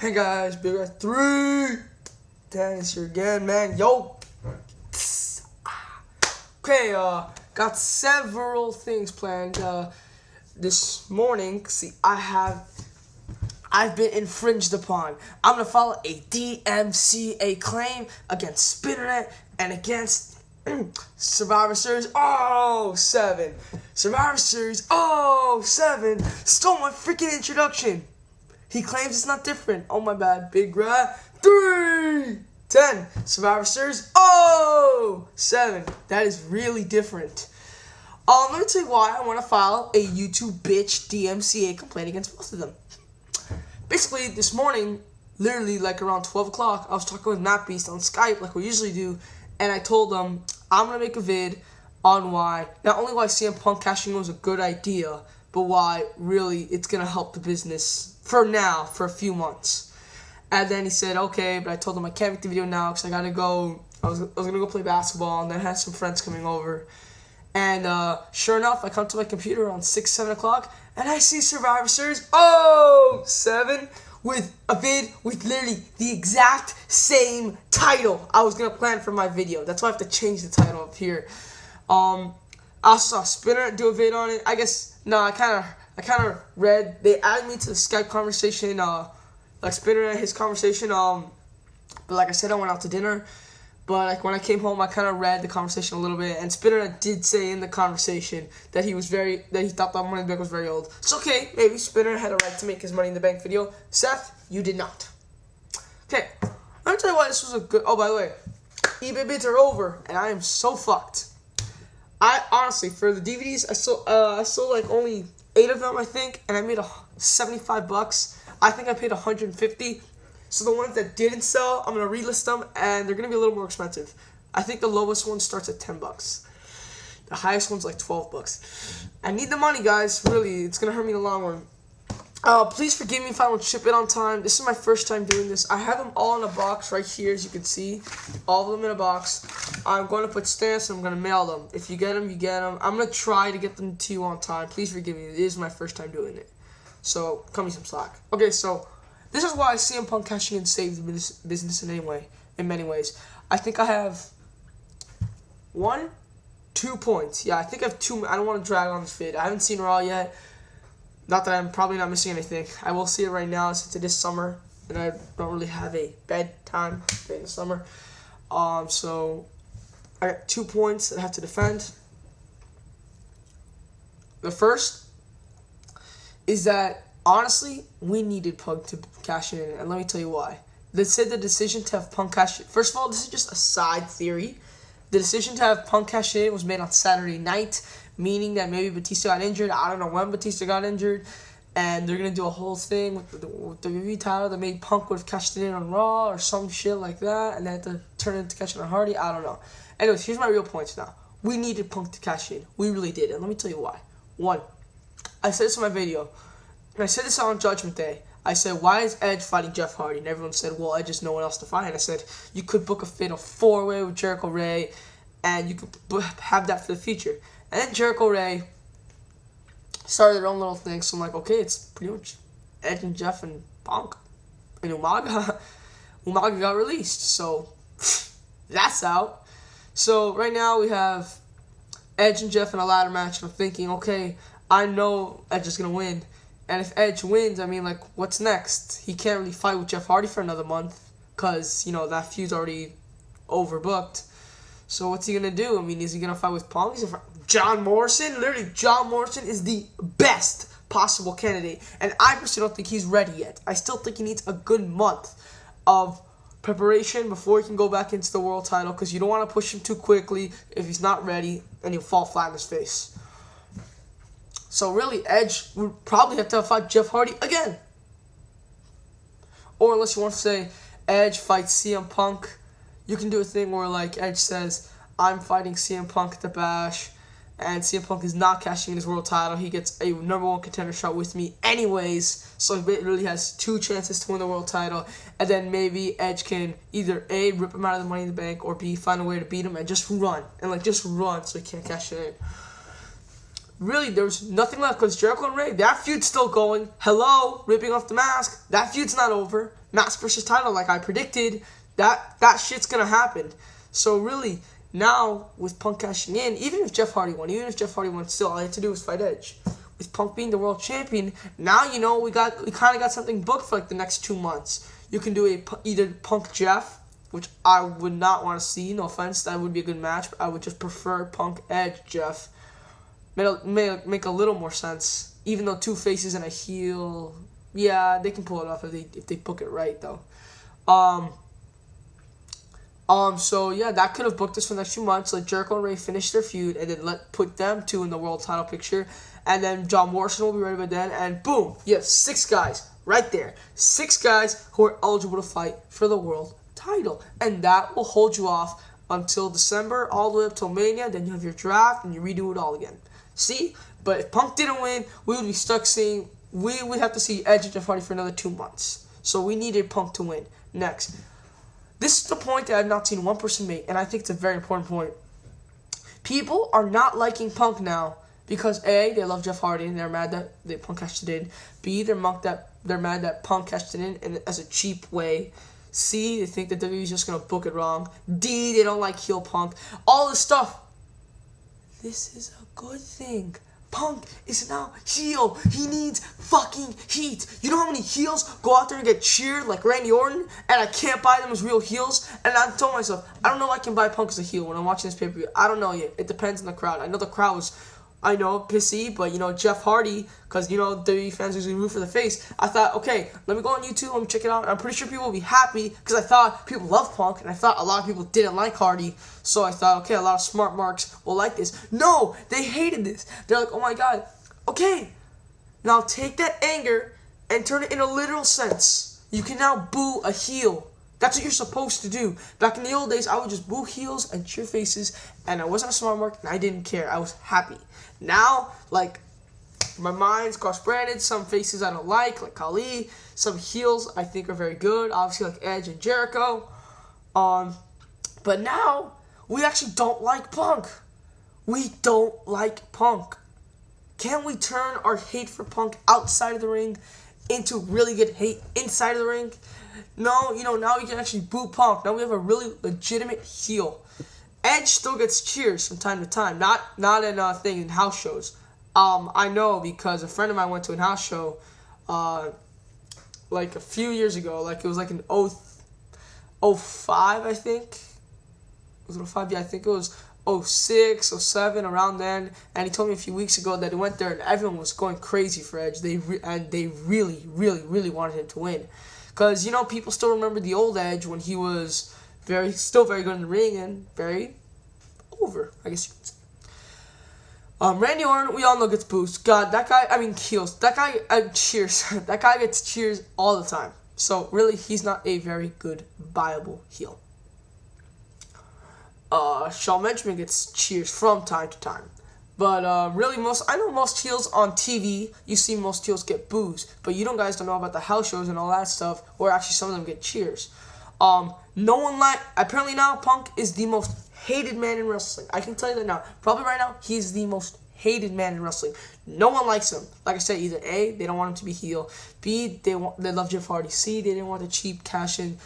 Hey guys, Big Red 3. Dennis here again, man. Yo. Okay, got several things planned this morning. See, I've been infringed upon. I'm gonna file a DMCA claim against Spinnernet and against Survivor Series 07. Survivor Series 07 stole my freaking introduction. He claims it's not different. Oh my bad. Big Rat 310. Survivor Series 07. That is really different. Let me tell you why I want to file a YouTube bitch DMCA complaint against both of them. Basically, this morning, literally like around 12 o'clock, I was talking with Matt Beast on Skype like we usually do, and I told him I'm going to make a vid on why, not only why CM Punk cashing in was a good idea, but why really it's going to help the business for now, for a few months. And then he said, okay, but I told him I can't make the video now because I got to go, I was going to go play basketball, and then I had some friends coming over. And sure enough, I come to my computer around 6, 7 o'clock, and I see Survivor Series 07 with a vid with literally the exact same title I was going to plan for my video. That's why I have to change the title up here. I also saw Spinner do a vid on it. I guess, no, I kind of read, they added me to the Skype conversation, like Spinner and his conversation, but like I said, I went out to dinner. But like when I came home, I kind of read the conversation a little bit, and Spinner did say in the conversation that he thought that Money in the Bank was very old. It's okay, maybe Spinner had a right to make his Money in the Bank video. Seth, you did not. Okay, let me tell you why this was a good. Oh, by the way, eBay bids are over, and I am so fucked. I honestly, for the DVDs, I sold like only 8 of them, I think, and I made $75. I think I paid $150. So the ones that didn't sell, I'm going to relist them, and they're going to be a little more expensive. I think the lowest one starts at $10. The highest one's like $12. I need the money, guys. Really, it's going to hurt me in the long run. Please forgive me if I don't ship it on time. This is my first time doing this. I have them all in a box right here, as you can see. All of them in a box. I'm going to put stamps, and I'm going to mail them. If you get them, you get them. I'm going to try to get them to you on time. Please forgive me. It is my first time doing it. So, cut me some slack. Okay, so this is why CM Punk cashing in saved the business in many ways. I think I have 2 points. Yeah, I think I have 2. I don't want to drag on this vid. I haven't seen Raw yet. Not that I'm probably not missing anything. I will see it right now since it is summer, and I don't really have a bedtime during the summer. So I got 2 points that I have to defend. The first is that, honestly, we needed Punk to cash in, and let me tell you why. They said the decision to have Punk cash in. First of all, this is just a side theory. The decision to have Punk cash in was made on Saturday night, meaning that maybe Batista got injured. I don't know when Batista got injured, and they're going to do a whole thing with the WWE title that made Punk would have cashed it in on Raw or some shit like that, and they had to turn it into cashing on Hardy. I don't know. Anyways, here's my real points now. We needed Punk to cash in. We really did, and let me tell you why. 1, I said this in my video, and I said this on Judgment Day. I said, why is Edge fighting Jeff Hardy? And everyone said, well, Edge has no one else to fight. And I said, you could book a fatal 4-way with Jericho Ray, and you could have that for the future. And then Jericho Ray started their own little thing. So I'm like, okay, it's pretty much Edge and Jeff and Punk. And Umaga got released. So that's out. So right now we have Edge and Jeff in a ladder match. And I'm thinking, okay, I know Edge is going to win. And if Edge wins, I mean, like, what's next? He can't really fight with Jeff Hardy for another month because, you know, that feud's already overbooked. So what's he going to do? I mean, is he going to fight with Punk? John Morrison? Literally, John Morrison is the best possible candidate. And I personally don't think he's ready yet. I still think he needs a good month of preparation before he can go back into the world title because you don't want to push him too quickly if he's not ready and he'll fall flat on his face. So really, Edge would probably have to fight Jeff Hardy again. Or unless you want to say Edge fights CM Punk, you can do a thing where like Edge says, I'm fighting CM Punk at the Bash, and CM Punk is not cashing in his world title. He gets a #1 contender shot with me anyways, so he literally has 2 chances to win the world title, and then maybe Edge can either A, rip him out of the Money in the Bank, or B, find a way to beat him and just run, so he can't cash it in. really, there's nothing left because Jericho and Ray, that feud's still going. Hello, ripping off the mask. That feud's not over. Mask versus title, like I predicted, that shit's gonna happen. So really, now with Punk cashing in, even if Jeff Hardy won, still all he had to do was fight Edge. With Punk being the world champion, now we kind of got something booked for like the next 2 months. You can do either Punk Jeff, which I would not want to see. No offense, that would be a good match, but I would just prefer Punk Edge Jeff. Make a little more sense, even though two faces and a heel. Yeah, they can pull it off if they book it right though. So yeah, that could have booked us for the next 2 months. Let Jericho and Ray finish their feud, and then put them two in the world title picture, and then John Morrison will be ready by then, and boom, you have 6 guys right there, 6 guys who are eligible to fight for the world title, and that will hold you off until December, all the way up till Mania. Then you have your draft, and you redo it all again. See, but if Punk didn't win, we would be stuck seeing. We would have to see Edge and Jeff Hardy for another 2 months. So we needed Punk to win. Next. This is the point that I've not seen one person make, and I think it's a very important point. People are not liking Punk now because A, they love Jeff Hardy and they're mad that Punk cashed it in. B, they're mad that Punk cashed it in as a cheap way. C, they think that WWE's just gonna book it wrong. D, they don't like heel Punk. All this stuff. This is a good thing. Punk is now heel. He needs fucking heat. You know how many heels go out there and get cheered like Randy Orton, and I can't buy them as real heels? And I told myself, I don't know if I can buy Punk as a heel when I'm watching this pay-per-view. I don't know yet. It depends on the crowd. I know the crowd was, pissy, but, Jeff Hardy, because, WWE fans usually root for the face. I thought, okay, let me go on YouTube, let me check it out. And I'm pretty sure people will be happy, because I thought people love Punk, and I thought a lot of people didn't like Hardy. So I thought, okay, a lot of smart marks will like this. No, they hated this. They're like, oh my god. Okay, now take that anger and turn it in a literal sense. You can now boo a heel. That's what you're supposed to do. Back in the old days, I would just boo heels and cheer faces, and I wasn't a smart mark, and I didn't care. I was happy. Now, my mind's cross-branded. Some faces I don't like Khali. Some heels I think are very good, obviously like Edge and Jericho. But now, we actually don't like Punk. We don't like Punk. Can't we turn our hate for Punk outside of the ring into really good hate inside of the ring? No, now we can actually boo Punk. Now we have a really legitimate heel. Edge still gets cheers from time to time. Not in house shows. I know because a friend of mine went to a house show a few years ago. It was in 05, I think. Was it 05? Yeah, I think it was 06, 07, around then. And he told me a few weeks ago that he went there and everyone was going crazy for Edge. They really, really, really wanted him to win. Because, people still remember the old Edge when he was still very good in the ring and very over, I guess you could say. Randy Orton, we all know gets boos. God, that guy, heels. That guy, cheers. That guy gets cheers all the time. So, really, he's not a very good, viable heel. Shawn Benjamin gets cheers from time to time. But really, I know most heels on TV, you see most heels get boos. But you guys don't know about the house shows and all that stuff, where actually some of them get cheers. Apparently now, Punk is the most hated man in wrestling. I can tell you that now. Probably right now, he's the most hated man in wrestling. No one likes him. Like I said, either A, they don't want him to be heel. B, they love Jeff Hardy. C, they didn't want the cheap cash in.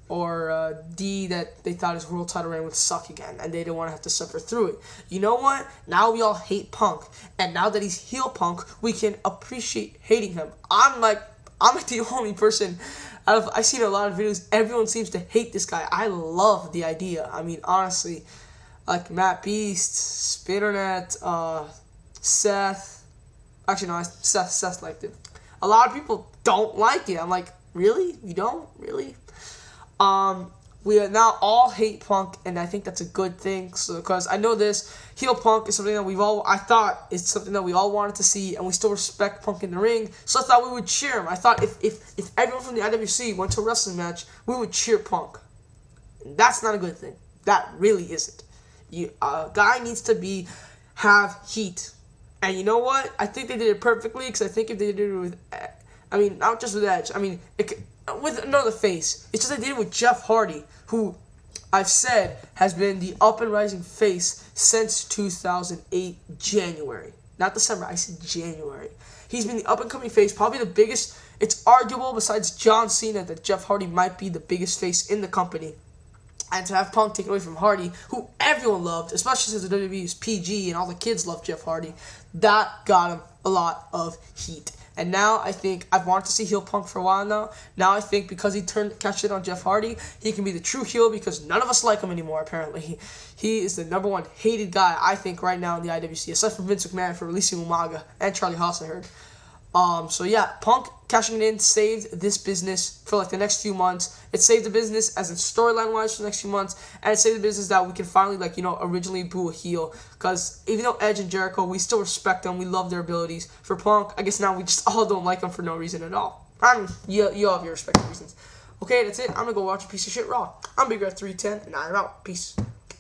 Or D, that they thought his world title reign would suck again, and they didn't want to have to suffer through it. You know what? Now we all hate Punk, and now that he's heel Punk, we can appreciate hating him. I'm the only person. I've seen a lot of videos. Everyone seems to hate this guy. I love the idea. Honestly, like Matt Beast, Spinnernet, Seth. Actually, no, Seth liked it. A lot of people don't like it. I'm like, really? You don't? Really? We now all hate Punk, and I think that's a good thing. So, because I know this heel Punk is something that I thought it's something that we all wanted to see, and we still respect Punk in the ring. So I thought we would cheer him. I thought if everyone from the IWC went to a wrestling match, we would cheer Punk. And that's not a good thing. That really isn't. A guy needs to have heat, and you know what? I think they did it perfectly. Because I think if they did it with, not just with Edge. With another face. It's just they did it with Jeff Hardy, who I've said has been the up and rising face since 2008 January. not December. I said January. He's been the up-and-coming face, probably the biggest. It's arguable, besides John Cena, that Jeff Hardy might be the biggest face in the company. And to have Punk taken away from Hardy, who everyone loved, especially since the WWE is PG and all the kids love Jeff Hardy, that got him a lot of heat. And now I think I've wanted to see heel Punk for a while now. Now I think because he cashed in on Jeff Hardy, he can be the true heel because none of us like him anymore, apparently. He is the number one hated guy, I think, right now in the IWC, aside from Vince McMahon for releasing Umaga and Charlie Haas, I heard. So yeah, Punk cashing it in saved this business for like the next few months. It saved the business as in storyline wise for the next few months, and it saved the business that we can finally originally boo a heel. Because even though Edge and Jericho, we still respect them, we love their abilities. For Punk, I guess now we just all don't like them for no reason at all. I mean, you all have your respective reasons. Okay, that's it. I'm gonna go watch a piece of shit Raw. I'm Big Red 310, and I'm out. Peace.